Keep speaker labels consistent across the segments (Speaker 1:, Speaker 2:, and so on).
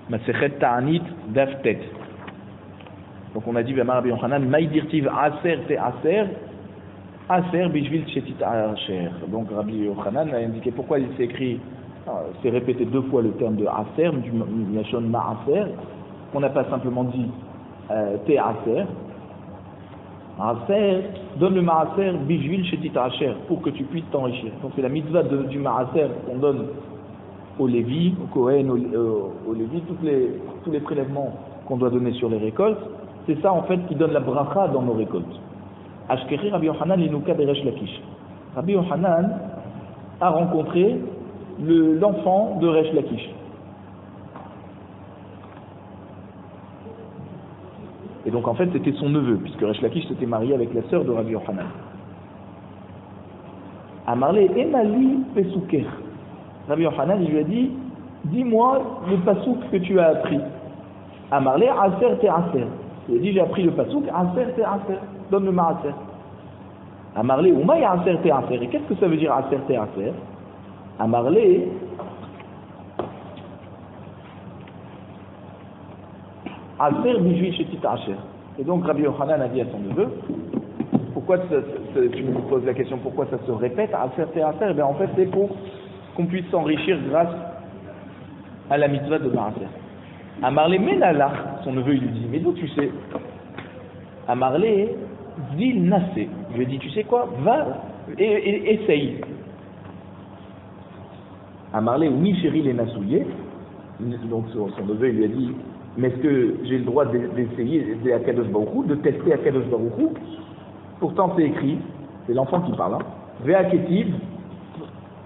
Speaker 1: Masechet Ta'anit Daftet. Donc on a dit Rabbi Yochanan, Maïdirtiv Aser Te Aser, Aser Bishvil Chetit Asher. Donc Rabbi Yochanan a indiqué pourquoi il s'est écrit, c'est répété 2 fois le terme de Aser, du Yashon Ma'aser. On n'a pas simplement dit Te Aser. Aser, donne le Ma'aser Bishvil Chetit Asher, pour que tu puisses t'enrichir. Donc c'est la mitzvah du Ma'aser qu'on donne au Lévi, au Kohen, au Lévi, tous les prélèvements qu'on doit donner sur les récoltes. C'est ça en fait qui donne la bracha dans nos récoltes. Ashkeri Rabbi Yochanan l'inouka de Resh Lakish. Rabbi Yochanan a rencontré l'enfant de Resh Lakish. Et donc en fait c'était son neveu, puisque Resh Lakish s'était marié avec la sœur de Rabbi Yochanan. Amarle Emali Pesouker. Rabbi Yochanan il lui a dit, dis-moi le pasouk que tu as appris. Amarle Aser Te Aser. Il a dit, j'ai appris le pasouk, Aser Te Aser, donne le Ma'aser. Amarle, Oumay Aser Te Aser. Et qu'est-ce que ça veut dire Aser Te Aser? Amarle, Aser Bijui Shetit Asher. Et donc Rabbi Yochanan a dit à son neveu, pourquoi tu me poses la question, pourquoi ça se répète, Aser Te Aser? Eh bien en fait c'est pour qu'on puisse s'enrichir grâce à la mitzvah de Ma'aser. Amarle Menalach, son neveu il lui dit, mais d'où tu sais? Amarle Zil Nassé, il lui dit, tu sais quoi, va et essaye. Amarle Ouni Chéri les Nassouillés, donc son neveu il lui a dit, mais est-ce que j'ai le droit d'essayer Akadosh Baruch Hu, de tester Akadosh Baruch Hu? Pourtant c'est écrit, c'est l'enfant qui parle, Vea Ketiv,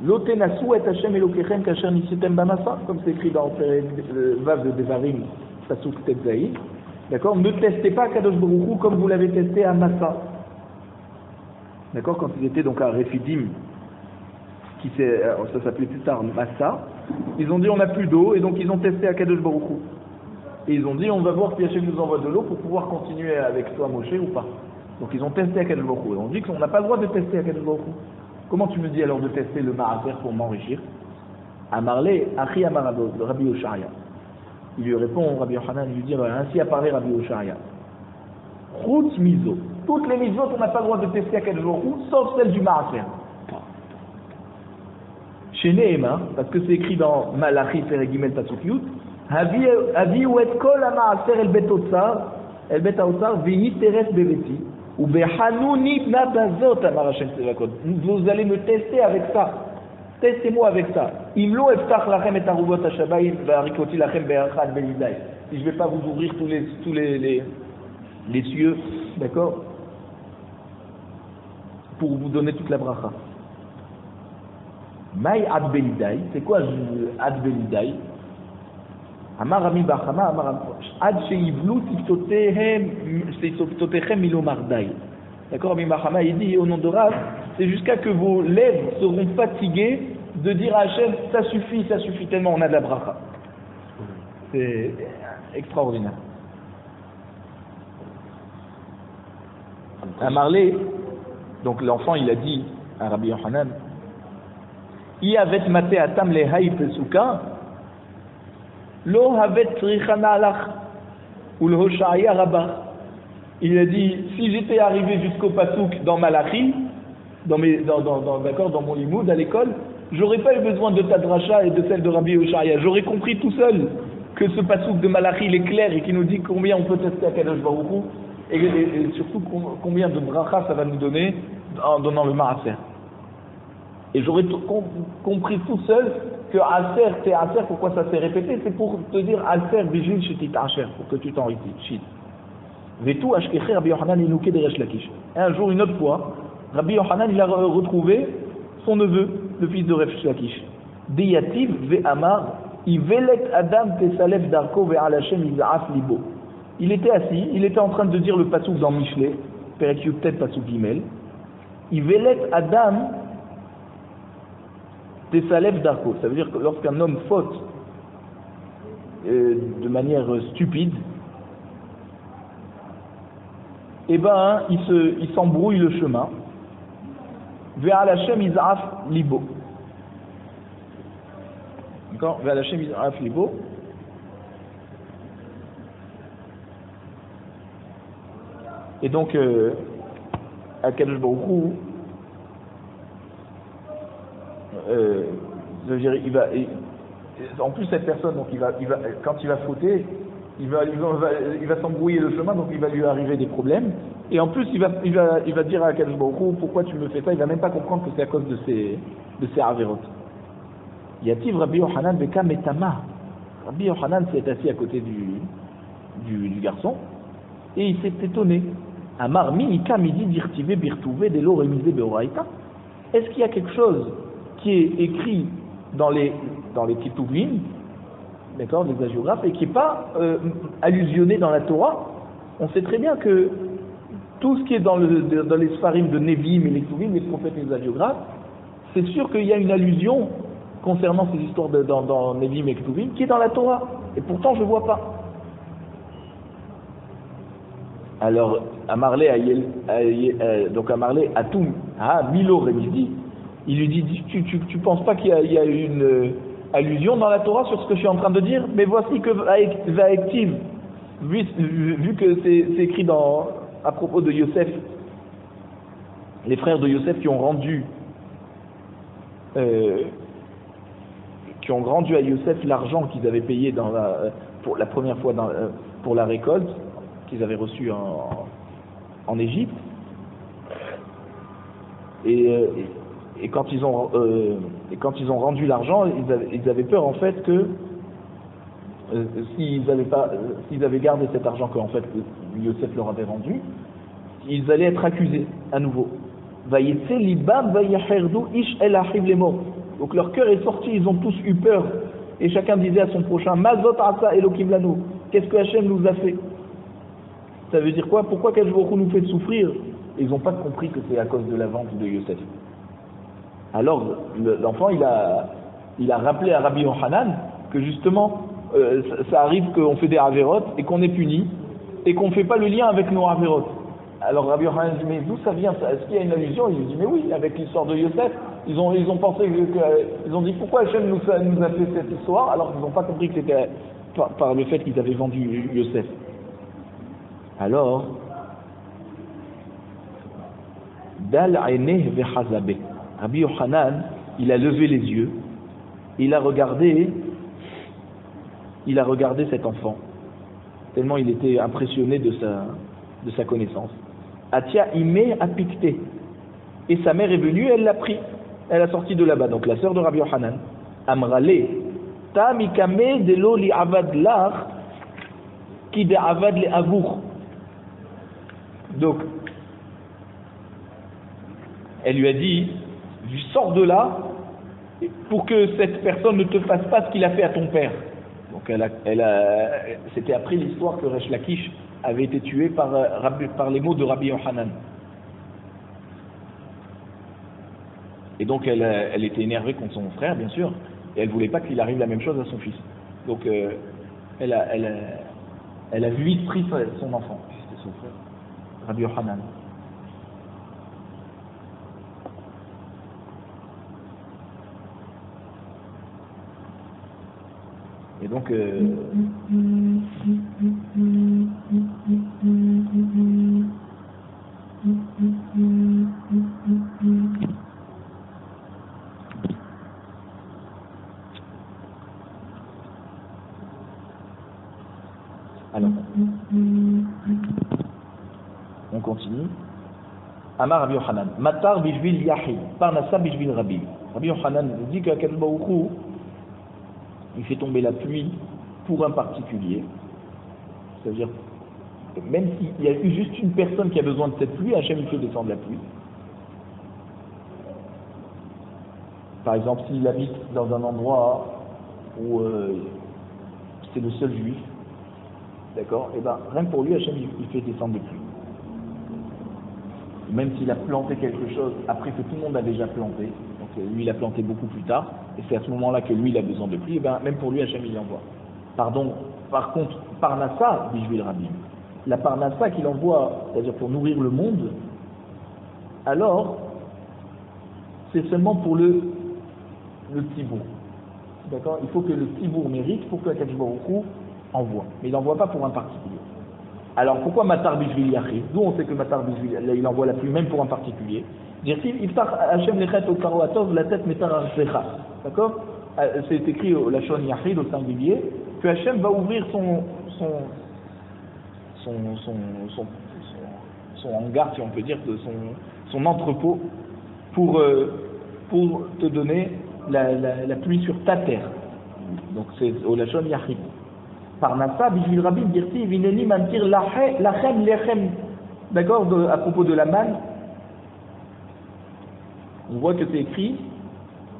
Speaker 1: Lotenasu et Hashem Elokechem Kasher Nisitem Bamasa, comme c'est écrit dans le Vav de Devarim, Pasuk Tetzaï. D'accord? Ne testez pas Kadosh Baruch Hu comme vous l'avez testé à Massa. D'accord? Quand il était donc à Refidim, ça s'appelait plus tard Massa, ils ont dit on n'a plus d'eau et donc ils ont testé à Kadosh Baruch Hu. Et ils ont dit on va voir si Hashem nous envoie de l'eau pour pouvoir continuer avec toi Moshe ou pas. Donc ils ont testé à Kadosh Baruch Hu. Ils ont dit qu'on n'a pas le droit de tester à Kadosh Baruch Hu. Comment tu me dis alors de tester le Ma'aser pour m'enrichir? Amarle, Achi Amarado, Rabbi Oshaya. Il lui répond, Rabbi Yochanan, il lui dit, ainsi a parlé Rabbi Oshaya. Chutz mizo. Toutes les mitzvot, on n'a pas le droit de tester à quel jour, sauf celle du Ma'aser. Chez Nehema, parce que c'est écrit dans Malachi Perigimel Pasuk Yud, Havi ou et kol ha-Ma'aser el bet haotzar, vehi teres bebeti. Vous allez me tester avec ça. Testez-moi avec ça. Si je ne vais pas vous ouvrir tous les cieux, d'accord, pour vous donner toute la bracha. Maï ad belidai, c'est quoi ad belidai? Amar Rami Bachama, Amar Ad sheivlu tiftotechem milomardai. D'accord, Rami Bachama, il dit au nom de Rav, c'est jusqu'à que vos lèvres seront fatiguées de dire à Hachem, ça suffit tellement, on a de la bracha. C'est extraordinaire. Amarlé, donc l'enfant il a dit à Rabbi Yochanan, I avet mate atam lehaï pesuka, Lo havet trichana alach ou le Hoshaya Rabba. Il a dit, si j'étais arrivé jusqu'au Pasuk dans Malachi, dans mon limoud à l'école, j'aurais pas eu besoin de ta dracha et de celle de Rabbi Hoshaya. J'aurais compris tout seul que ce Pasuk de Malachi il est clair et qui nous dit combien on peut tester à Kadosh Baruch Hu et surtout combien de bracha ça va nous donner en donnant le Ma'aser. Et j'aurais compris tout seul que Aser, c'est Aser, pourquoi ça s'est répété? C'est pour te dire Aser, Bijil, Shetit Asher, pour que tu t'enrichis. Vetou, Ashkecher, Rabbi Yochanan, Inouké de Resh Lakish. Et un jour, une autre fois, Rabbi Yochanan, il a retrouvé son neveu, le fils de Resh Lakish. Deyativ, Ve'amar, Ivelet Adam, Tesalev Darko, Ve'al Hashem, Iza'af Libo. Il était assis, il était en train de dire le pasouk dans Michelet, Perek Yuktet, pasouk Gimel. Ivelet Adam, Tesalev Darko, ça veut dire que lorsqu'un homme faute de manière stupide, eh ben, il s'embrouille le chemin. Ve'al Hashem Iza'af Libo. D'accord? Ve'al Hashem Iza'af Libo. Et donc, Akadosh Baruch Hu, en plus cette personne, donc quand il va fauter, il va s'embrouiller le chemin, donc il va lui arriver des problèmes. Et en plus, il va dire à Akadosh Baruch Hu, pourquoi tu me fais ça? Il va même pas comprendre que c'est à cause de ses avérotes. Yativ Rabbi Yochanan Beka Metama. Rabbi Yochanan s'est assis à côté du garçon et il s'est étonné. Amar Minika Midi Dirtive Birtouve Delo Remisé Beoraïta. Est-ce qu'il y a quelque chose qui est écrit dans les Ketuvim, d'accord, des hagiographes, et qui n'est pas allusionné dans la Torah? On sait très bien que tout ce qui est dans les Sfarim de Nevi'im et les Ketuvim, les prophètes et les hagiographes, c'est sûr qu'il y a une allusion concernant ces histoires dans Nevi'im et Ketuvim qui est dans la Torah, et pourtant je ne vois pas. Alors, Amarle Atum Milo Remidi, il lui dit, tu penses pas qu'il y a une allusion dans la Torah sur ce que je suis en train de dire? Mais voici que Vaektiv, vu que c'est écrit à propos de Yosef, les frères de Yosef qui ont rendu à Yosef l'argent qu'ils avaient payé pour la première fois pour la récolte qu'ils avaient reçue en Égypte, et quand ils ont rendu l'argent, ils avaient peur en fait que s'ils avaient gardé cet argent que en fait Yosef leur avait rendu, ils allaient être accusés à nouveau. Donc leur cœur est sorti, ils ont tous eu peur, et chacun disait à son prochain, Mazot asa Elokim lanu, qu'est-ce que Hachem nous a fait? Ça veut dire quoi? Pourquoi Akadosh Baruch Hu nous fait souffrir? Ils n'ont pas compris que c'est à cause de la vente de Yosef. Alors l'enfant il a rappelé à Rabbi Yochanan que justement ça arrive qu'on fait des avérotes et qu'on est puni et qu'on ne fait pas le lien avec nos avérotes. Alors Rabbi Yochanan dit, mais d'où ça vient ça? Est-ce qu'il y a une allusion? Il lui dit, mais oui, avec l'histoire de Yosef, ils ont pensé ils ont dit, pourquoi Hachem nous a fait cette histoire, alors qu'ils n'ont pas compris que c'était par le fait qu'ils avaient vendu Yosef. Alors, Dal Aineh Vechazabe, Rabbi Yochanan, il a levé les yeux, il a regardé cet enfant, tellement il était impressionné de sa connaissance. Atia Ime a piqueté, et sa mère est venue, elle l'a pris, elle a sorti de là-bas, donc la sœur de Rabbi Yochanan. Amrale, ta mikame de lo li avad lach, qui de avad le avour. Donc, elle lui a dit, sors de là pour que cette personne ne te fasse pas ce qu'il a fait à ton père. Donc c'était après l'histoire que Resh Lakish avait été tué par les mots de Rabbi Yochanan. Et donc elle était énervée contre son frère, bien sûr, et elle voulait pas qu'il arrive la même chose à son fils. Donc elle a vite pris son enfant, c'était son frère, Rabbi Yochanan. Et donc, alors, on continue. Amar Rabbi Yochanan, Matar bishvil Yahi, Parnassa bishvil Rabbi. Rabbi Yochanan dit qu'Akadosh Baruch Hu, il fait tomber la pluie pour un particulier. C'est-à-dire, même s'il y a eu juste une personne qui a besoin de cette pluie, Hachem il fait descendre la pluie. Par exemple, s'il habite dans un endroit où c'est le seul juif, d'accord, et bien rien que pour lui, Hachem il fait descendre la pluie. Même s'il a planté quelque chose après que tout le monde a déjà planté, donc lui il a planté beaucoup plus tard, et c'est à ce moment-là que lui il a besoin de pluie, et bien même pour lui Hachem il envoie. Par contre, Parnassa, Bishvil Rabbi, la Parnassa qu'il envoie, c'est-à-dire pour nourrir le monde, alors c'est seulement pour le Tibour. D'accord? Il faut que le Tibour mérite pour que Akadosh Baruch Hu envoie. Mais il n'envoie pas pour un particulier. Alors pourquoi Matar Bishvil Yachid? D'où on sait que Matar Bishvil, il envoie la pluie même pour un particulier. Dire-t-il, Iftach Hashem Lechet au Karo Atov, la tête Metar Arzecha. D'accord? C'est écrit au Lachon Yachid, au singulier, que Hashem va ouvrir son hangar, si on peut dire, son entrepôt, pour te donner la pluie sur ta terre. Donc c'est au Lachon Yachid. Parnassa, Bishvil Rabbi, Dirti, Vineni, Mantir, Lachem, Lechem. D'accord? À propos de la manne, on voit que c'est écrit,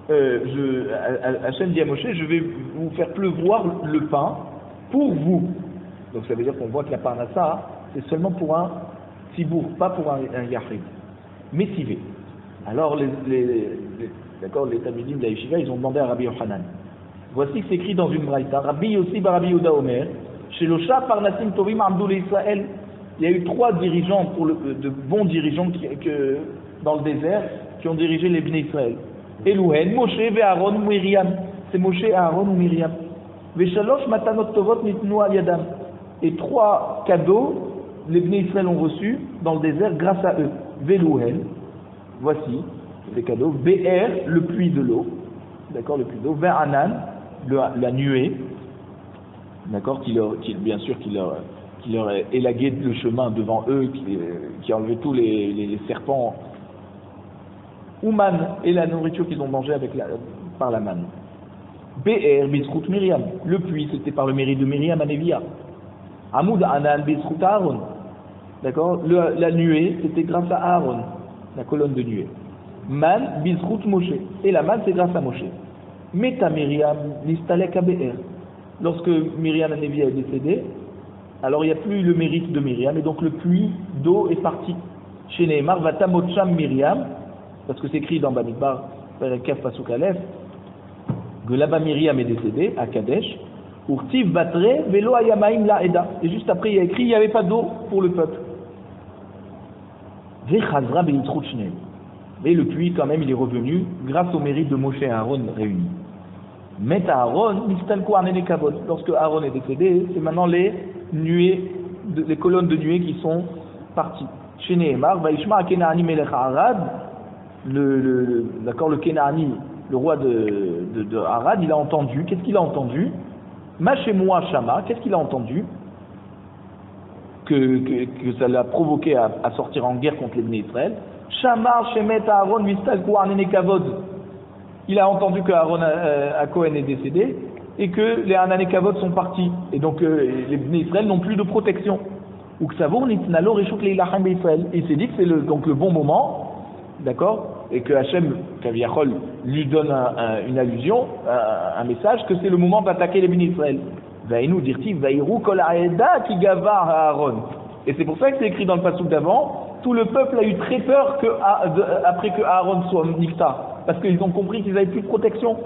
Speaker 1: Hachem dit à Moshe, je vais vous faire pleuvoir le pain pour vous. Donc ça veut dire qu'on voit que la Parnassa, c'est seulement pour un Tibour, pas pour un Yachid. Messivé. Alors d'accord, les Talmidim de la Yeshiva, ils ont demandé à Rabbi Yochanan. Voici que c'est écrit dans une braïta. Rabbi Yossi bar Rabbi Yehuda Omer, chez Losha Parnasim Tovim Amdoul Israël, il y a eu 3 dirigeants, de bons dirigeants dans le désert, qui ont dirigé les Bnei Israël. Elouhen, Moshe, Aaron, Myriam. C'est Moshe, Aaron ou Myriam. Veshalosh matanot tovot nitnu al yadam. Et 3 cadeaux, les Bnei Israël ont reçus dans le désert grâce à eux. Velouhen, voici les cadeaux. Be'er, le puits de l'eau. D'accord, le puits d'eau. Ve'anan, la nuée. D'accord, qui leur a élagué le chemin devant eux, qui a enlevé tous les serpents. Ouman, et la nourriture qu'ils ont mangée par la manne. Be'er, Bizrout Myriam. Le puits, c'était par le mérite de Myriam Anevia. Hamoud Anan, Bizrout Aaron. D'accord, la nuée, c'était grâce à Aaron, la colonne de nuée. Man, Bizrout Moshe. Et la manne, c'est grâce à Moshe. Meta Myriam, Nistalek Be'er. Lorsque Myriam Anevia est décédée, alors il n'y a plus le mérite de Myriam, et donc le puits d'eau est parti. Chez Nehemar, Vatamocham Myriam, parce que c'est écrit dans Bamidbar, Kaf Pasuk Aleph, que là-bas Myriam est décédée, à Kadesh, Urtiv Batre, Velo Ayamaim La Eda. Et juste après, il y a écrit, il n'y avait pas d'eau pour le peuple. Vechazra Beyitrut Shneim. Mais le puits, quand même, il est revenu grâce au mérite de Moshe et Aaron réunis. Mais Aaron, Nistalko Arnene Kavod. Lorsque Aaron est décédé, c'est maintenant les colonnes de nuées qui sont parties. Chez Nehemar, Vaishma Kenaani Melech Arad, le Kenaani, le roi de Arad, il a entendu. Qu'est-ce qu'il a entendu? Machemua Shama, qu'est-ce qu'il a entendu? Que ça l'a provoqué à sortir en guerre contre les Bnei Israël. Shamar Shemet Aaron Vistalku Arnene Kavod. Il a entendu que Aaron à Cohen est décédé et que les Arnene Kavod sont partis. Et donc les Bnei Israël n'ont plus de protection. Ou que Savon Nitnalo Reshut Leilachem Israël. Il s'est dit que c'est le bon moment, d'accord, et que Hachem, Kaviachol, lui donne une allusion, un message, que c'est le moment d'attaquer les Bnei Israël. Vaïnou dirti Vaïrou Kol Aeda qui gavar à Aaron. Et c'est pour ça que c'est écrit dans le passage d'avant. Tout le peuple a eu très peur après que Aaron soit nifta, parce qu'ils ont compris qu'ils n'avaient plus de protection.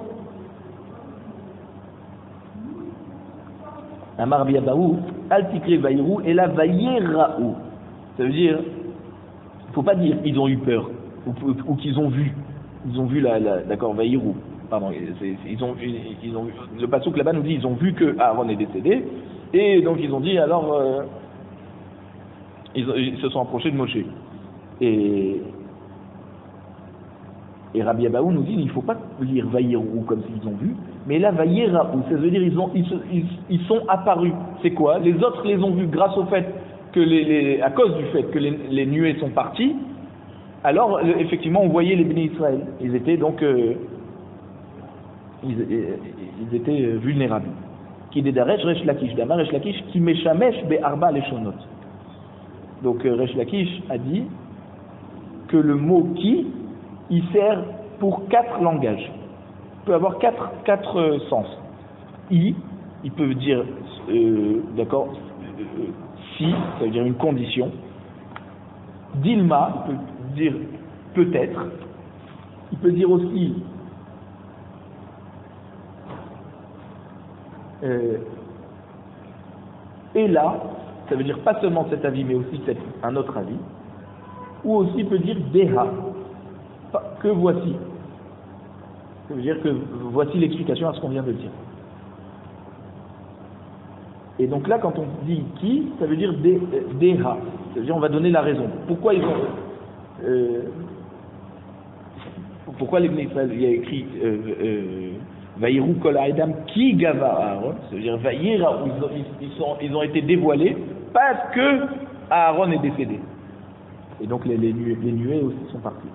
Speaker 1: Amar biabaou, altikre vaïrou, et la vaïraou. Ça veut dire, il ne faut pas dire ils ont eu peur, ou qu'ils ont vu. Ils ont vu d'accord, vaïrou. Pardon, ils ont le passouk là-bas nous dit ils ont vu que Aaron est décédé, et donc ils ont dit alors. Ils se sont approchés de Moshe. Et Rabbi Abaou nous dit il ne faut pas lire Vaïrou comme s'ils ont vu, mais là Vaïraou, ça veut dire ils sont apparus. C'est quoi? Les autres les ont vus grâce au fait que à cause du fait que les nuées sont parties. Alors effectivement on voyait les Bnei Israël. Ils étaient donc ils étaient vulnérables. Qui dédaresh Resh Lakish, Damar Resh Lakish qui meshamesh be'arba leshonot. Donc Resh Lakish a dit que le mot qui, il sert pour 4 langages. Il peut avoir 4 sens. Il peut dire, d'accord, si, ça veut dire une condition. Dilma, il peut dire peut-être. Il peut dire aussi et là, ça veut dire pas seulement cet avis, mais aussi un autre avis. Ou aussi peut dire Deha, que voici. Ça veut dire que voici l'explication à ce qu'on vient de dire. Et donc là, quand on dit qui, ça veut dire deha. C'est-à-dire on va donner la raison. Pourquoi ils ont... pourquoi les Israël, il y a écrit Vaïrou kol ha'edam ki gava Aaron, c'est-à-dire Vaïra, ils ont été dévoilés parce que Aaron est décédé. Et donc les nuées aussi sont parties.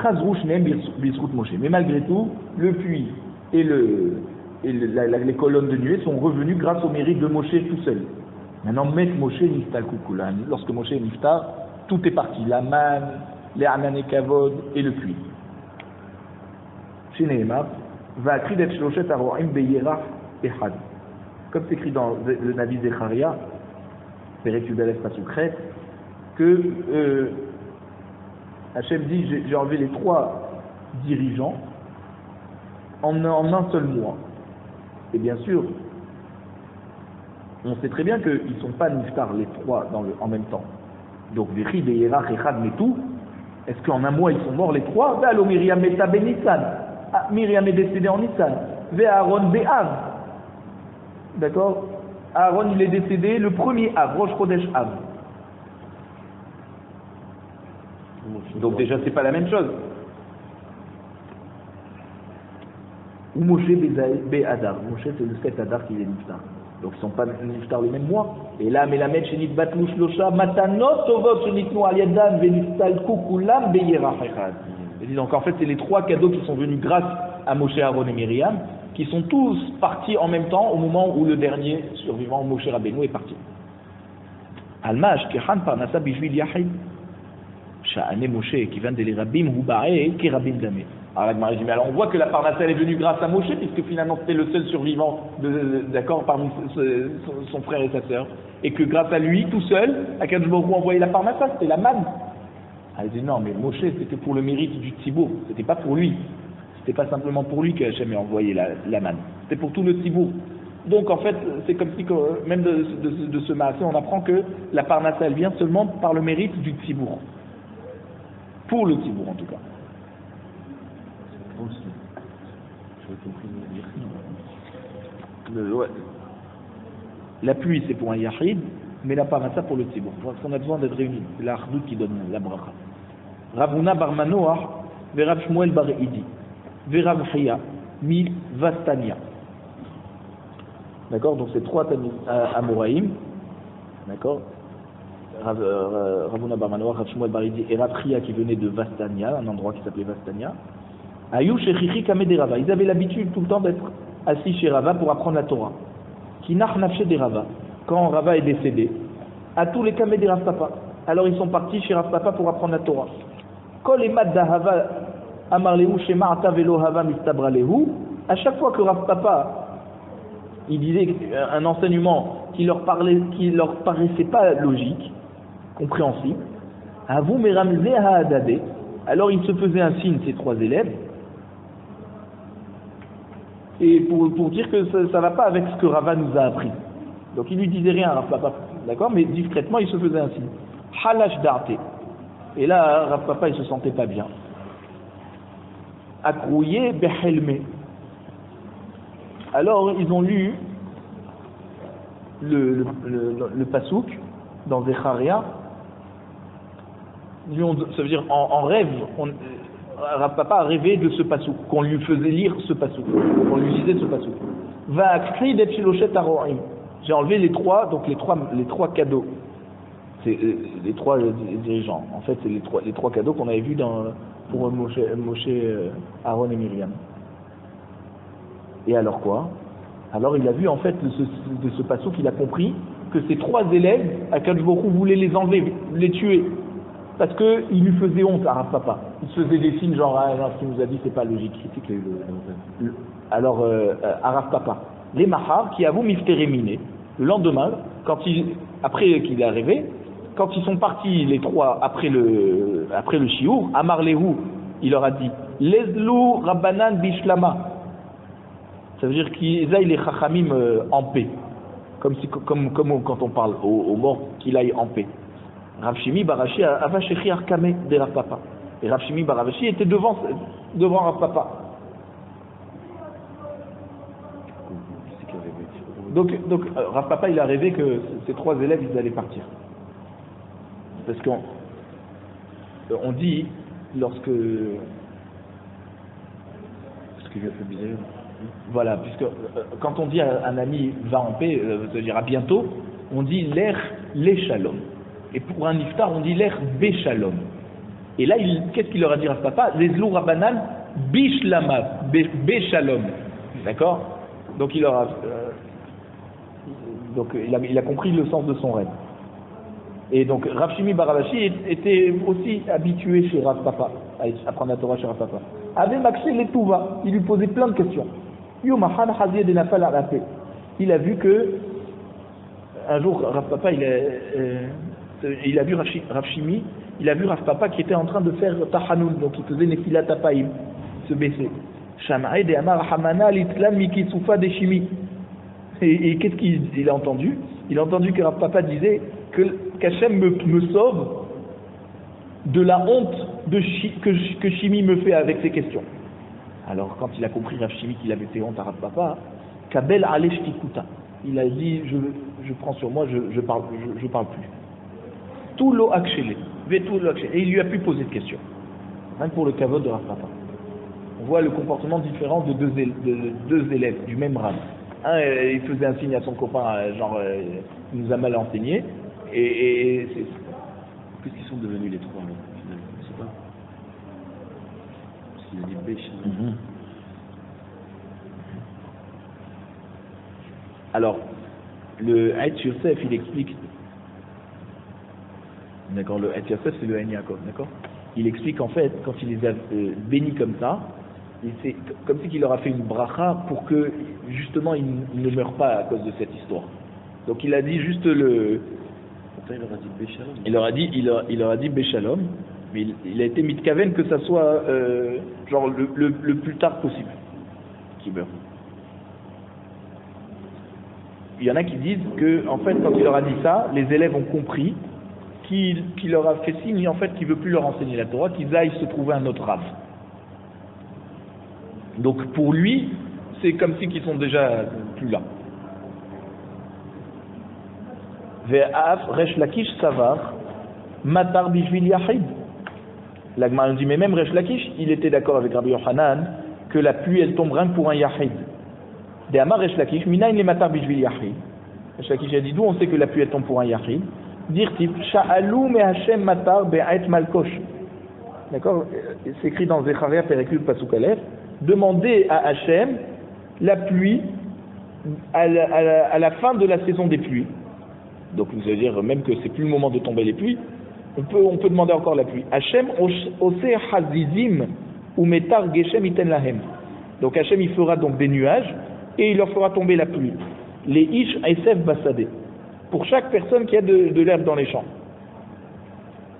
Speaker 1: Chazrouch nem bisrout Moshe. Mais malgré tout, le puits et les colonnes de nuée sont revenus grâce au mérite de Moshe tout seul. Maintenant, Met Moshe niftal kukulan. Lorsque Moshe est niftar, tout est parti. La manne, les anan et kavod et le puits. Chez Nehemar, va kridet shloshet aroim beyerach echad. Comme c'est écrit dans le Navi Zecharia, Perek Yudalef Pasukret, que Hachem dit j'ai enlevé les 3 dirigeants en un seul mois. Et bien sûr, on sait très bien qu'ils ne sont pas niftar les 3 en même temps. Donc, Vechi, Beyerach, Echad, Metou, est-ce qu'en un mois ils sont morts les 3? Valo Miriam Meta Ben Nissan. Miriam est décédée en Nissan. Ve Aaron Be'av. D'accord? Aaron il est décédé le 1er Av, Rosh Chodesh Av. Donc déjà c'est pas la même chose. Ou Moshe Be'adar. Moshe c'est le 7 Adar qui est niftar. Donc ils ne sont pas niftar le même mois. Et là, Melamed Shenit Batlouch Losha Matanot Tovot Shenitnu Al-Yadan Veniftal Kukulam Beyerach Echad. Donc en fait c'est les 3 cadeaux qui sont venus grâce à Moshe, Aaron et Myriam, qui sont tous partis en même temps au moment où le dernier survivant, Moshe Rabbeinu, est parti. Almash Kehan Parnasa Bishvil Yahid. Sha'ane Moshe qui vient de l'Irabim Hubae Kerabim Dame. Alors on voit que la Parnassa est venue grâce à Moshe, puisque finalement c'était le seul survivant d'accord parmi son frère et sa sœur, et que grâce à lui tout seul, Akadosh Baruch Hu a envoyé la Parnassa, c'était la manne. Elle dit non, mais Moshe c'était pour le mérite du Tzibour, c'était pas pour lui, c'était pas simplement pour lui qu'Hachem a envoyé la manne, c'était pour tout le Tzibour. Donc en fait c'est comme si même de ce maasé on apprend que la Parnassa elle vient seulement par le mérite du Tzibour, pour le Tzibour en tout cas. Ouais. La pluie c'est pour un yahid, mais la parnassa pour le tzibour. Parce qu'on a besoin d'être réunis. C'est la hardout qui donne la bracha. Ravuna bar Manoach, Verav Shmuel bar Idi, Verav Chia, Mi Vastania. D'accord, donc c'est 3 Amoraïm. D'accord, Ravuna bar Manoach, Rav Shmuel bar Idi et Rav Chia qui venait de Vastania, un endroit qui s'appelait Vastania. Ayou Shechichi Kameh de Rava. Ils avaient l'habitude tout le temps d'être assis chez Rava pour apprendre la Torah. Qui nachnafché des Rava. Quand Rava est décédé, à tous les Kameh de Rav Papa. Alors ils sont partis chez Rav Papa pour apprendre la Torah. Kol emad dahava amar lehu shema ata velo hava mistabra lehu. À chaque fois que Rav Papa il disait un enseignement qui leur paraissait pas logique, compréhensible, avou meramze haadade. Alors il se faisait un signe ces 3 élèves. Et pour dire que ça ne va pas avec ce que Rava nous a appris. Donc il lui disait rien à Rav Papa, d'accord, mais discrètement il se faisait un signe. Halash darte. Et là Rav Papa il se sentait pas bien. Akrouye behelme. Alors ils ont lu le pasouk dans Zecharia. Ça veut dire en rêve. Rav Papa a rêvé de ce pasouk, qu'on lui faisait lire ce pasouk, qu'on lui lisait ce pasouk. Va kri det shiloshet aroim. J'ai enlevé les 3, donc les trois cadeaux. C'est les 3 dirigeants. En fait, c'est les trois cadeaux qu'on avait vus pour Moshe, Aaron et Myriam. Et alors quoi? Alors il a vu en fait de ce pasouk, il a compris que ces 3 élèves, Akadosh Baruch Hu voulait les enlever, les tuer. Parce qu'il lui faisait honte à Rav Papa. Il se faisait des signes genre, ah non, ce qu'il nous a dit, c'est pas logique. Alors, à Rav Papa, les Mahar, qui avouent miftéréminé, le lendemain, après qu'il est arrivé, quand ils sont partis les 3 après le Shiour, Amar Lehu, il leur a dit, Lezlou Rabbanan Bishlama. Ça veut dire qu'ils aillent les Chachamim en paix. Comme quand on parle aux morts, qu'il aille en paix. Rav Shimi Barashi Ava Shechi Arkame de Rav Papa. Et Rav Shimi Barashi était devant Rav Papa. Donc Rav Papa, il a rêvé que ces 3 élèves, ils allaient partir. Parce qu'on dit, lorsque il a fait bizarre. Voilà, puisque quand on dit à un ami va en paix, c'est-à-dire à bientôt, on dit l'air les shalom. Et pour un iftar, on dit l'air bé shalom. Et là, qu'est-ce qu'il leur a dit Rav Papa? Les zlou rabanan bishlama bé shalom. D'accord? Donc il a compris le sens de son rêve. Et donc Rav Shimi Bar Avashi était aussi habitué chez Rav Papa, à apprendre la Torah chez Rav Papa. Avait Maxé les Touva, il lui posait plein de questions. Il a vu que un jour Rav Papa il a vu Rav Shimi, il a vu Rav Papa qui était en train de faire Tahanoun, donc il faisait Nefilat Tapaim, se baisser. Shama'ed et Amar Hamana l'Islam Mikitsufa de Shimi. Et qu'est-ce qu'il a entendu? Il a entendu que Rav Papa disait qu'Hachem me sauve de la honte que Shimi me fait avec ses questions. Alors quand il a compris Rav Shimi qu'il avait fait honte à Rav Papa, Kabel Alesh Tikuta, il a dit je prends sur moi, je parle plus. Tout l'eau akshele, et il lui a pu poser de questions. Même pour le kavod de Rav Papa. On voit le comportement différent de deux élèves du même Rav. Un, il faisait un signe à son copain, genre il nous a mal enseigné, et c'est...
Speaker 2: Qu'est-ce qu'ils sont devenus les 3 là? Je sais pas. Parce qu'il a dit bêche.
Speaker 1: Alors, le Haït Yosef, il explique. D'accord, le Haït Yosef, c'est le Haït Yaakov, d'accord? Il explique en fait, quand il les a bénis comme ça, c'est comme si qu'il leur a fait une bracha pour que justement ils ne meurent pas à cause de cette histoire. Donc il a dit juste le.
Speaker 2: Il leur a dit Béchalom.
Speaker 1: Il leur a dit Béchalom, mais il a été mitkaven que ça soit genre le plus tard possible qu'il meurt. Il y en a qui disent que en fait quand il leur a dit ça, les élèves ont compris qu'il leur a fait signe en fait qu'il veut plus leur enseigner la Torah, qu'ils aillent se trouver un autre Rav. Donc pour lui, c'est comme si qu'ils sont déjà plus là. Ve'af Resh Lakish Savar Matar Bishvil Yahid. La Gemara nous dit, mais même Resh Lakish, il était d'accord avec Rabbi Yochanan que la pluie elle tombe rien que pour un Yahid. De Amar Resh Lakish, Minayin le Matar Bishvil Yahid. Resh Lakish a dit, d'où on sait que la pluie elle tombe pour un Yahid? Dirtif Sha'alou me Hashem Matar Be'ait Malkosh. D'accord? C'est écrit dans Zecharia Perekut Pasuk Aleph. Demandez à Hashem la pluie à la fin de la saison des pluies. Donc vous allez dire même que c'est plus le moment de tomber les pluies, on peut demander encore la pluie. Hashem oseh hazizim ou metar geshem iten lahem. Donc Hashem il fera donc des nuages et il leur fera tomber la pluie. Les ish esef basade. Pour chaque personne qui a de l'herbe dans les champs.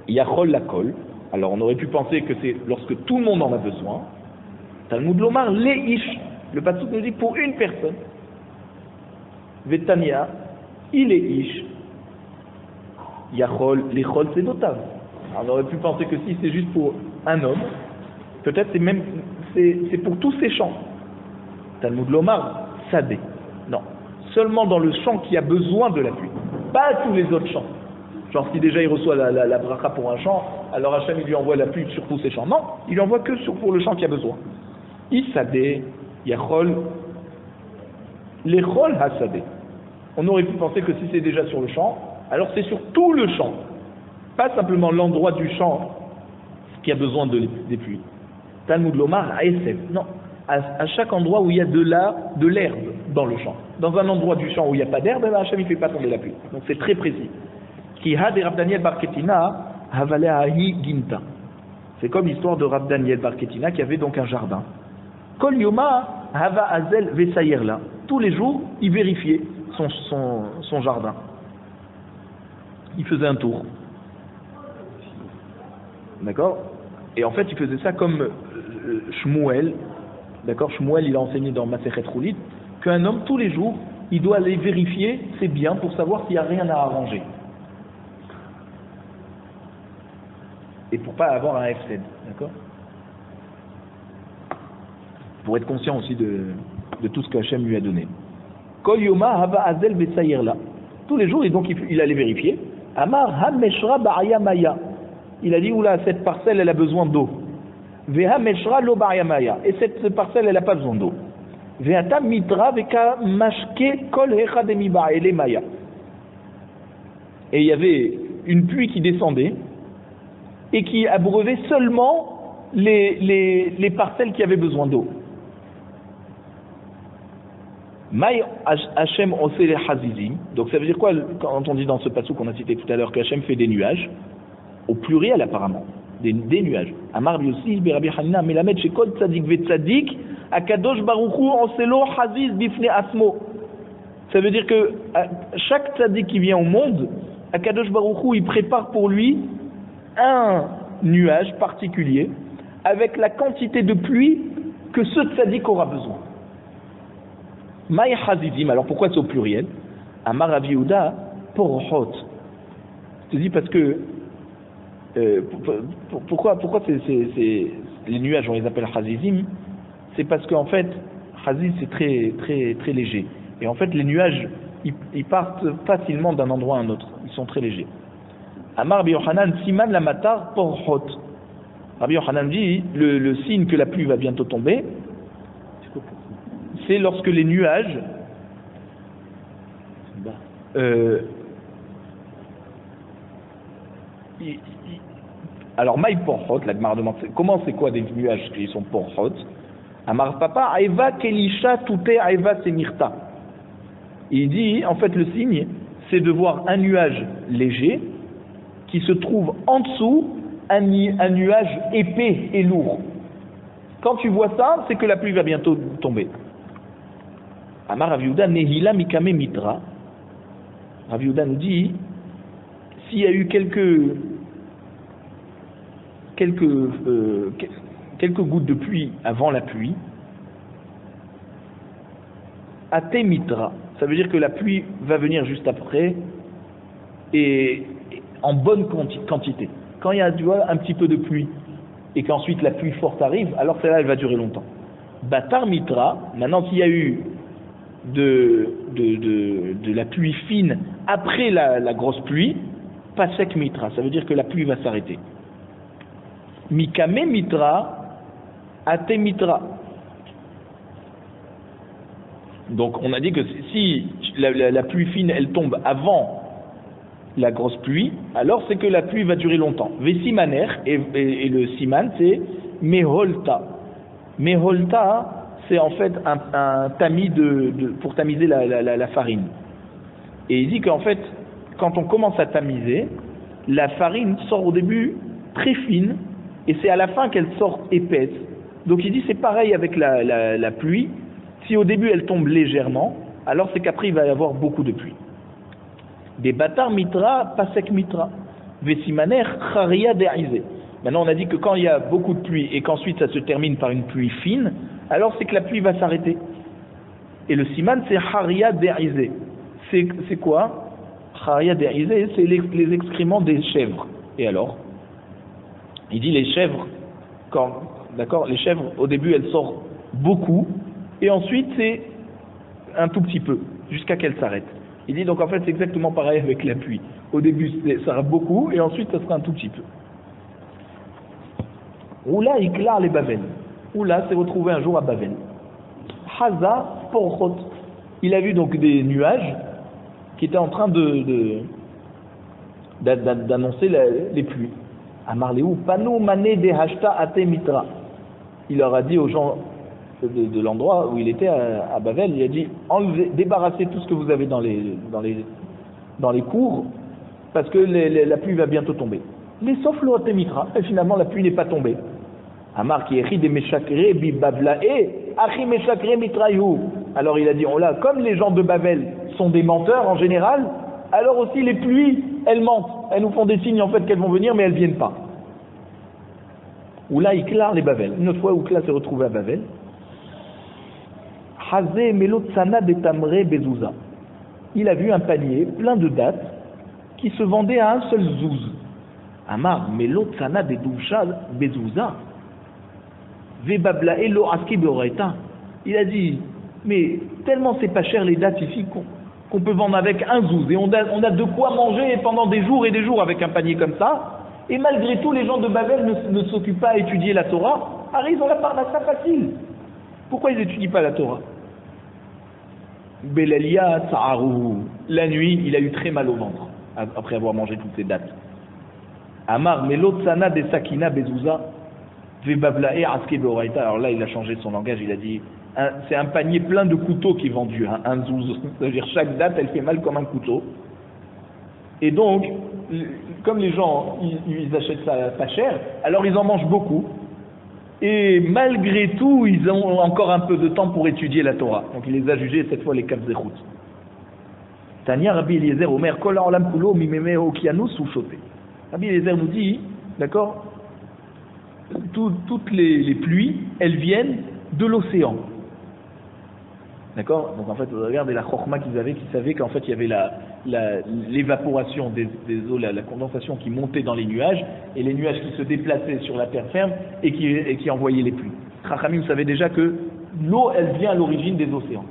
Speaker 1: Yachol lakol. Alors on aurait pu penser que c'est lorsque tout le monde en a besoin. Talmud Lomar les ish. Le pasuk nous dit pour une personne. Vetania, il est ish. Yachol, l'échol, c'est notable. Alors, on aurait pu penser que si c'est juste pour un homme, peut-être c'est pour tous ces champs. Talmud Lomar, sadé. Non. Seulement dans le champ qui a besoin de la pluie. Pas tous les autres champs. Genre si déjà il reçoit la bracha pour un champ, alors Hachem il lui envoie la pluie sur tous ces champs. Non, il lui envoie que pour le champ qui a besoin. Isadé, Yachol, l'échol hasadé. On aurait pu penser que si c'est déjà sur le champ, alors c'est sur tout le champ, pas simplement l'endroit du champ qui a besoin des pluies. Talmud Lomar à Esef, non, à chaque endroit où il y a de l'herbe dans le champ. Dans un endroit du champ où il n'y a pas d'herbe, Hachem ne fait pas tomber la pluie. Donc c'est très précis. Ki had Rav Daniel Bar Ketina havale ahi ginta. C'est comme l'histoire de Rav Daniel Bar Ketina qui avait donc un jardin. Kol yoma hava azel vesayerla. Tous les jours, il vérifiait son jardin. Il faisait un tour. D'accord? Et en fait, il faisait ça comme Shmuel. D'accord? Shmuel, il a enseigné dans Masechet Chulit qu'un homme, tous les jours, il doit aller vérifier ses biens pour savoir s'il n'y a rien à arranger. Et pour pas avoir un FCD. D'accord? Pour être conscient aussi de tout ce qu'Hachem lui a donné. Kol Yoma Hava Azel Besayirla. Tous les jours, et donc il allait vérifier. Amar Hameshra Ba'aya Maya. Il a dit, oula, cette parcelle, elle a besoin d'eau. Veha Meshra Lo Ba'aya Maya. Et cette parcelle, elle n'a pas besoin d'eau. Veata Mitra Veka Mashke Kol Hecha Demi Ba'ele Maya. Et il y avait une pluie qui descendait et qui abreuvait seulement les parcelles qui avaient besoin d'eau. Maï Hachem osé les hazizim. Donc ça veut dire quoi quand on dit dans ce passage qu'on a cité tout à l'heure qu'Hachem fait des nuages, au pluriel apparemment, des nuages. Amar Biossi, Berabi Hanina, Melamed, Shekol Tzadik Vetzadik, Akadosh Baruchu, Oselo Haziz Bifne Asmo. Ça veut dire que chaque tzadik qui vient au monde, Akadosh Baruchu, il prépare pour lui un nuage particulier avec la quantité de pluie que ce tzadik aura besoin. Maï Hazizim, alors pourquoi c'est au pluriel? Amar Rav Yehuda, Porochot. Je te dis parce que pourquoi les nuages on les appelle Hazizim? C'est parce qu'en fait Haziz c'est très léger et en fait les nuages ils partent facilement d'un endroit à un autre, ils sont très légers. Amar Rabbi Yochanan Siman la matar Porochot. Rabbi Yochanan dit le signe que la pluie va bientôt tomber, c'est lorsque les nuages alors maï porchot, la Gemara demande comment c'est quoi des nuages qui sont porchot. Amar papa aeva kelisha touté aeva semirta. Il dit en fait le signe c'est de voir un nuage léger qui se trouve en dessous un nuage épais et lourd. Quand tu vois ça, c'est que la pluie va bientôt tomber. Amar Rav Yehuda Nehila Mikame Mitra. Rav Yehuda nous dit s'il y a eu quelques gouttes de pluie avant la pluie, Ate Mitra, ça veut dire que la pluie va venir juste après et en bonne quantité. Quand il y a un petit peu de pluie et qu'ensuite la pluie forte arrive, alors celle-là elle va durer longtemps. Batar Mitra, maintenant s'il y a eu de la pluie fine après la grosse pluie, Pasek Mitra, ça veut dire que la pluie va s'arrêter. Mikame Mitra, Ate Mitra. Donc on a dit que si la pluie fine elle tombe avant la grosse pluie, alors c'est que la pluie va durer longtemps. Vesimaner, et le siman c'est Meholta. Meholta, c'est en fait un tamis pour tamiser la farine. Et il dit qu'en fait, quand on commence à tamiser, la farine sort au début très fine, et c'est à la fin qu'elle sort épaisse. Donc il dit c'est pareil avec la pluie, si au début elle tombe légèrement, alors c'est qu'après il va y avoir beaucoup de pluie. Des batar mitra, pasek mitra, vesimaner, charia de'izé. Maintenant on a dit que quand il y a beaucoup de pluie et qu'ensuite ça se termine par une pluie fine, alors c'est que la pluie va s'arrêter. Et le siman c'est charia de'izé. C'est quoi? Charia de'izé, c'est les excréments des chèvres. Et alors? Il dit les chèvres, d'accord, les chèvres au début elles sortent beaucoup et ensuite c'est un tout petit peu jusqu'à qu'elles s'arrêtent. Il dit donc en fait c'est exactement pareil avec la pluie. Au début ça sera beaucoup et ensuite ça sera un tout petit peu. Oula iklar les Bavel. Oula s'est retrouvé un jour à Bavel. Haza porchot. Il a vu donc des nuages qui étaient en train d'annoncer les pluies. Amarléou, panou mané de hashta ate mitra. Il leur a dit aux gens de l'endroit où il était à Bavel, il a dit enlevez, débarrassez tout ce que vous avez dans les cours parce que la pluie va bientôt tomber. Mais sauf l'eau ate mitra, et finalement la pluie n'est pas tombée. Amar qui écrit des meshakre bi bablae achi meshakre mitrayu. Alors il a dit on l'a, comme les gens de Bavel sont des menteurs en général, alors aussi les pluies elles mentent, elles nous font des signes en fait qu'elles vont venir mais elles viennent pas. Oula iklar les Bavel. Une autre fois Oukla s'est retrouvé à Bavel. Hazé melot sana de tamre bezouza. Il a vu un panier plein de dattes qui se vendait à un seul zouz. Amar melot sana de doucha bezouza. Vebabla elo aski beoreta. Il a dit mais tellement c'est pas cher les dattes ici qu'on peut vendre avec un zouz. Et on a de quoi manger pendant des jours et des jours avec un panier comme ça. Et malgré tout, les gens de Babel ne s'occupent pas à étudier la Torah. Alors ils ont la parnassa facile. Pourquoi ils n'étudient pas la Torah? Belalia Tsa'aru. La nuit, il a eu très mal au ventre après avoir mangé toutes ces dattes. Amar Melotsana de Sakina Bezouza Vebablae Aske Beoraita. Alors là, il a changé son langage, il a dit c'est un panier plein de couteaux qui est vendu, hein, un zouz. C'est-à-dire chaque date, elle fait mal comme un couteau. Et donc, comme les gens, ils achètent ça pas cher, alors ils en mangent beaucoup. Et malgré tout, ils ont encore un peu de temps pour étudier la Torah. Donc il les a jugés cette fois les Kav Zechut. Tania Rabbi Eliezer Omer Kol Ha'olam Kulo Mimeme Okianus Ushote. Rabbi Eliezer nous dit, d'accord, toutes les pluies, elles viennent de l'océan. D'accord? Donc en fait, regardez la chorma qu'ils avaient, qui savaient qu'en fait il y avait l'évaporation des eaux, la condensation qui montait dans les nuages, et les nuages qui se déplaçaient sur la terre ferme et qui envoyaient les pluies. Chachamim savait déjà que l'eau, elle vient à l'origine des océans.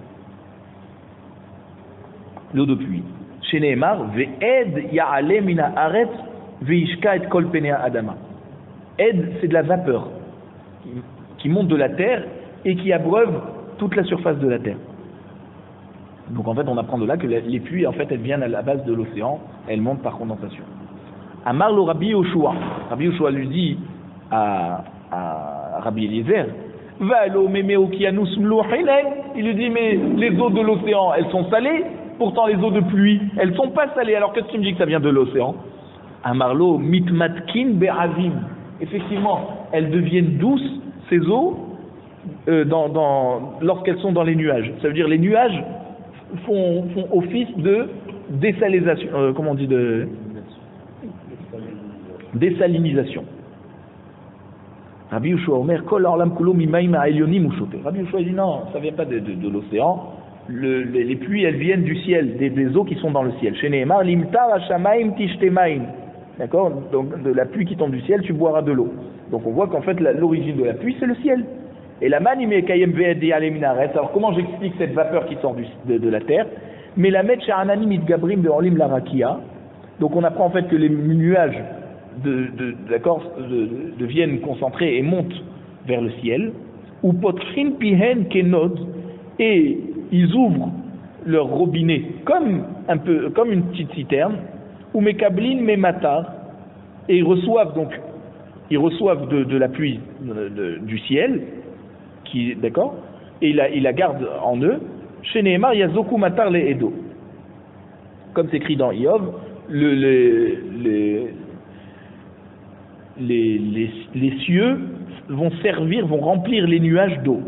Speaker 1: L'eau de pluie. Chez Nehemar, ve'ed ya'ale mina aretz ve'ishka et kol penea adama. Ed, c'est de la vapeur qui monte de la terre et qui abreuve toute la surface de la terre. Donc en fait, on apprend de là que les pluies, en fait, elles viennent à la base de l'océan, elles montent par condensation. Amar le Rabbi Yoshua. Rabbi Yoshua lui dit à Rabbi Eliezer, il lui dit, mais les eaux de l'océan, elles sont salées, pourtant les eaux de pluie, elles sont pas salées, alors qu'est-ce que tu me dis que ça vient de l'océan? Amarlo mitmatkin be'avim. Effectivement, elles deviennent douces, ces eaux, lorsqu'elles sont dans les nuages. Ça veut dire les nuages font office de désalisation, comment on dit, de désalinisation. Rabbi Yoshua Omer Kol Ha'olam Kulo Mimaim Ha'elyonim Ushote. Rabbi Yoshua dit non, ça vient pas de l'océan. Les pluies, elles viennent du ciel, des eaux qui sont dans le ciel. Chez Nehemar, Limtar Hashamaim Tishtemaim. D'accord? Donc de la pluie qui tombe du ciel, tu boiras de l'eau. Donc on voit qu'en fait l'origine de la pluie, c'est le ciel. Et la manime kayem ve'edi aleminaret. Alors comment j'explique cette vapeur qui sort de la terre? Mais la met sha'ananim itgabrim be'olim larakia. Donc on apprend en fait que les nuages deviennent concentrés et montent vers le ciel. Ou potrin pihen kenod, et ils ouvrent leur robinet comme une petite citerne. Ou mekablin mematar, et ils reçoivent de la pluie du ciel, d'accord, et ils la gardent en eux. Chez Nehemar, il y a Zoku Matar le Edo. Comme c'est écrit dans Iov, les cieux vont remplir les nuages d'eau.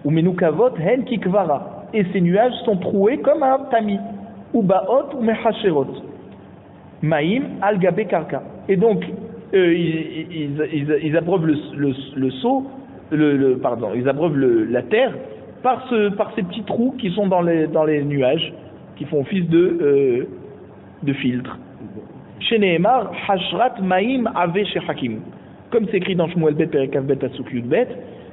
Speaker 1: Ou Menukavot Hen Kikvara. Et ces nuages sont troués comme un tamis. Ou Baot ou Mechasherot. Maïm al Gabe Karka. Et donc, ils abreuvent le seau, ils abreuvent la terre par ces petits trous qui sont dans les nuages, qui font office de filtre. Chez Nehemar, Hashrat Maïm Ave Shechakim. Comme c'est écrit dans Shmuel Bet Perekav Bet Asuk Yud Bet,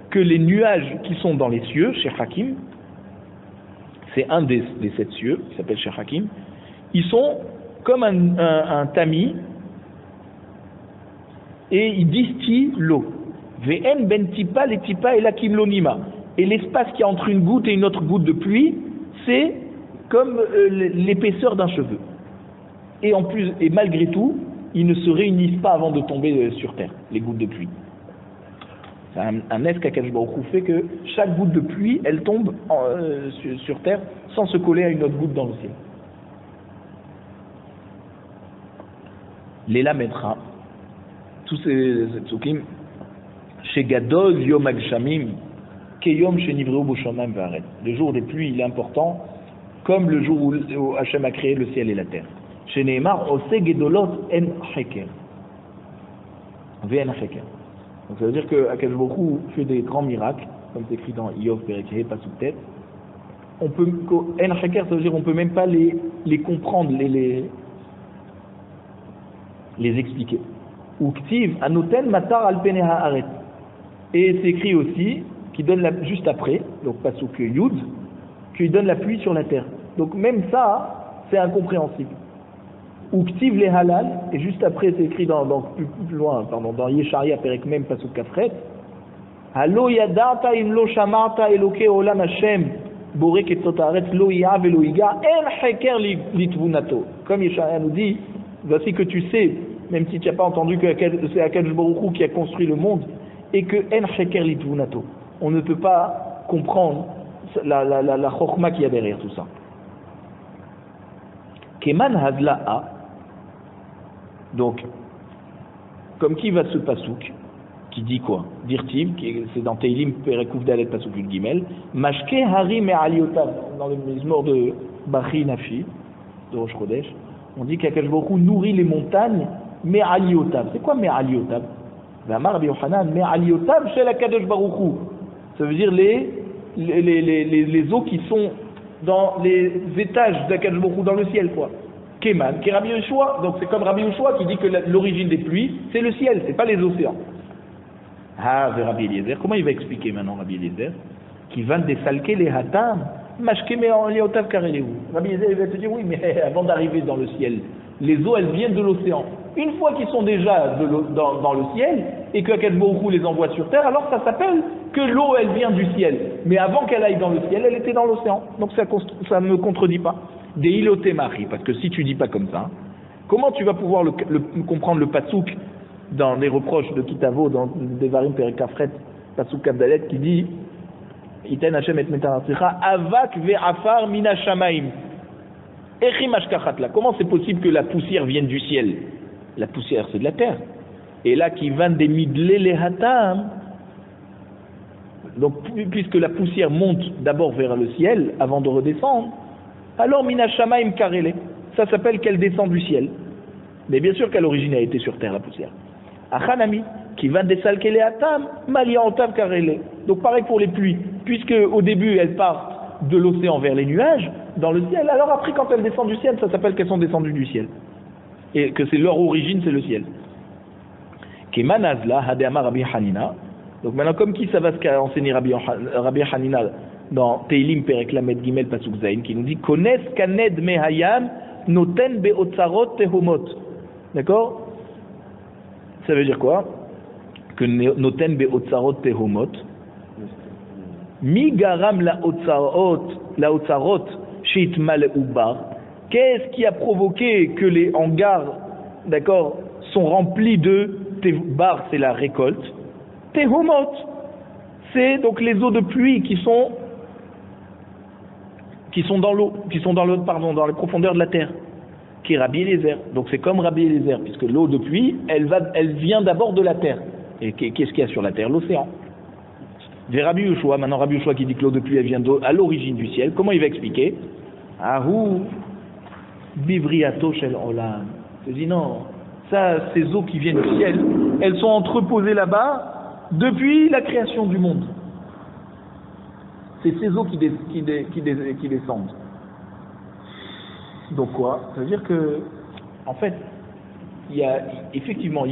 Speaker 1: que les nuages qui sont dans les cieux, Shechakim, c'est un des 7 cieux, qui s'appelle Shechakim, ils sont comme un tamis, et ils distillent l'eau. Ve'en ben tipa le tipa et la kimlonima. Et l'espace qu'il y a entre une goutte et une autre goutte de pluie, c'est comme l'épaisseur d'un cheveu. Et en plus, et malgré tout, ils ne se réunissent pas avant de tomber sur terre, les gouttes de pluie. C'est un est qu'Akadosh Baruch Hu fait que chaque goutte de pluie, elle tombe sur terre sans se coller à une autre goutte dans le ciel. Léla mettra tous ces tzukim chez Gadol Yom Agshamim Keyom chez Nivreu Boshamim Varet. Le jour des pluies, il est important, comme le jour où Hachem a créé le ciel et la terre. Chez Nehemar, Ose Gedolot En Heker. Ve'en Heker. Donc ça veut dire que Akadosh Baruch Hu fait des grands miracles, comme c'est écrit dans Iov Perek pas sous tête. En Heker, ça veut dire qu'on peut même pas les comprendre, les expliquer. Uktiv Anoten Matar al Pene Haaret. Et c'est écrit aussi qui donne juste après, donc pasuk Yud, qui donne la pluie sur la terre. Donc même ça, c'est incompréhensible. Ou Ktiv les halal, et juste après c'est écrit plus loin, dans Yesharia Perek Mem pasuk Kafret, Halo yadata im lo shamarta eloke olam Hashem borek et sotaret lo yav elo iga en heker litvunato. Comme Yesharia nous dit, voici que tu sais, même si tu n'as pas entendu que c'est Akadosh Baruch Hu qui a construit le monde, et que en heker litvunato. On ne peut pas comprendre la chokhma qu'il y a derrière tout ça. Keman hazla'a, donc, comme qui va ce pasouk, qui dit quoi? Dirtiv, c'est dans Teilim Perek Dalet pasuk Yud Gimel, Mashke Harim et Aliotav, dans le Mizmor de Bachi Nafi, de Rosh Chodesh, on dit qu'Akadosh Baruch Hu nourrit les montagnes, mais Aliotav. C'est quoi mais Aliotav? V'amar Rabbi Yochanan, mais Aliotav chez l'Akadosh Baruch Hu. Ça veut dire les eaux qui sont dans les étages d'Akadosh Baruch Hu, dans le ciel, quoi. Keman, qui est Rabbi Yoshua, donc c'est comme Rabbi Yoshua qui dit que l'origine des pluies, c'est le ciel, c'est pas les océans. Ah, vers Rabbi Eliezer, comment il va expliquer maintenant Rabbi Eliezer? Qui va désalquer les hatam, mashke me'aliotav karelehu. Rabbi Eliezer va te dire, oui, mais avant d'arriver dans le ciel, les eaux, elles viennent de l'océan. Une fois qu'ils sont déjà dans le ciel, et que Akadosh Baruch Hu les envoie sur terre, alors ça s'appelle que l'eau, elle vient du ciel. Mais avant qu'elle aille dans le ciel, elle était dans l'océan. Donc ça ne me contredit pas. Des ilotemari, parce que si tu dis pas comme ça, comment tu vas pouvoir comprendre le pasuk dans les reproches de Kitavo, dans Devarim Perek Kafret, pasuk Kavdalet, qui dit Iten Hashem et Metanatzicha avak ve'afar mina shamaim echim ashkachatla. Comment c'est possible que la poussière vienne du ciel? La poussière, c'est de la terre. Et là, qui va des midle les hatam, donc puisque la poussière monte d'abord vers le ciel avant de redescendre, alors mina shamaim karele, ça s'appelle qu'elle descend du ciel. Mais bien sûr qu'à l'origine elle a été sur terre, la poussière. Achanami, qui va desalke les hatam, maliantav karele. Donc pareil pour les pluies, puisque au début elles partent de l'océan vers les nuages, dans le ciel, alors après quand elles descendent du ciel, ça s'appelle qu'elles sont descendues du ciel. Et que c'est leur origine, c'est le ciel. Keman azla hadéama Rabbi Hanina. Donc maintenant, comme qui ça va ce qu'a enseigné Rabbi Hanina dans Teilim Perek Lamed Gimel Pasuk Zayin, qui nous dit Kones kaned mehayam noten beotzarot tehomot. D'accord? Ça veut dire quoi? Que noten beotzarot tehomot. Mi garam la otzarot sheitmal ubar. Qu'est-ce qui a provoqué que les hangars, d'accord, sont remplis de bar, c'est la récolte. Tehomot, c'est donc les eaux de pluie qui sont dans l'eau, dans les profondeurs de la terre. Qui est Rabbi Eliezer. Donc c'est comme Rabbi Eliezer, puisque l'eau de pluie, elle vient d'abord de la terre. Et qu'est-ce qu'il y a sur la terre? L'océan. Vers Rabbi Yoshua, maintenant Rabbi Yoshua qui dit que l'eau de pluie, elle vient à l'origine du ciel. Comment il va expliquer? Ahou Bivriato shel olam. Je dis non, ça, ces eaux qui viennent du ciel, elles sont entreposées là-bas depuis la création du monde. C'est ces eaux qui descendent. Donc quoi? Ça veut dire que, en fait, il y a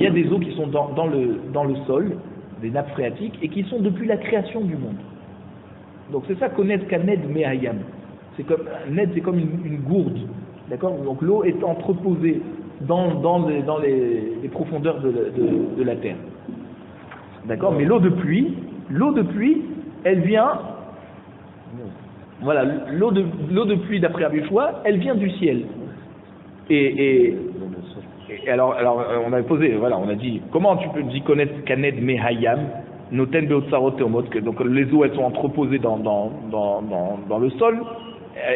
Speaker 1: des eaux qui sont dans le sol, des nappes phréatiques, et qui sont depuis la création du monde. Donc c'est ça connaître kaned mehayam. C'est comme ned, c'est comme une gourde. D'accord? Donc l'eau est entreposée dans les profondeurs de la terre. D'accord? Mais l'eau de pluie, elle vient. Voilà, l'eau de pluie d'après Rabbi Yoshua, elle vient du ciel. Et alors on avait posé, voilà, on a dit comment tu peux dire connaître kaned mehayam noten beotzarot teomot, donc les eaux elles sont entreposées dans le sol.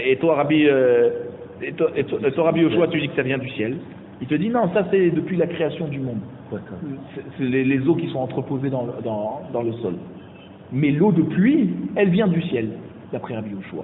Speaker 1: Et toi, Rabbi Yoshua, tu dis que ça vient du ciel. Il te dit non, ça c'est depuis la création du monde. C'est les eaux qui sont entreposées dans le sol. Mais l'eau de pluie, elle vient du ciel, d'après Rabbi Yoshua.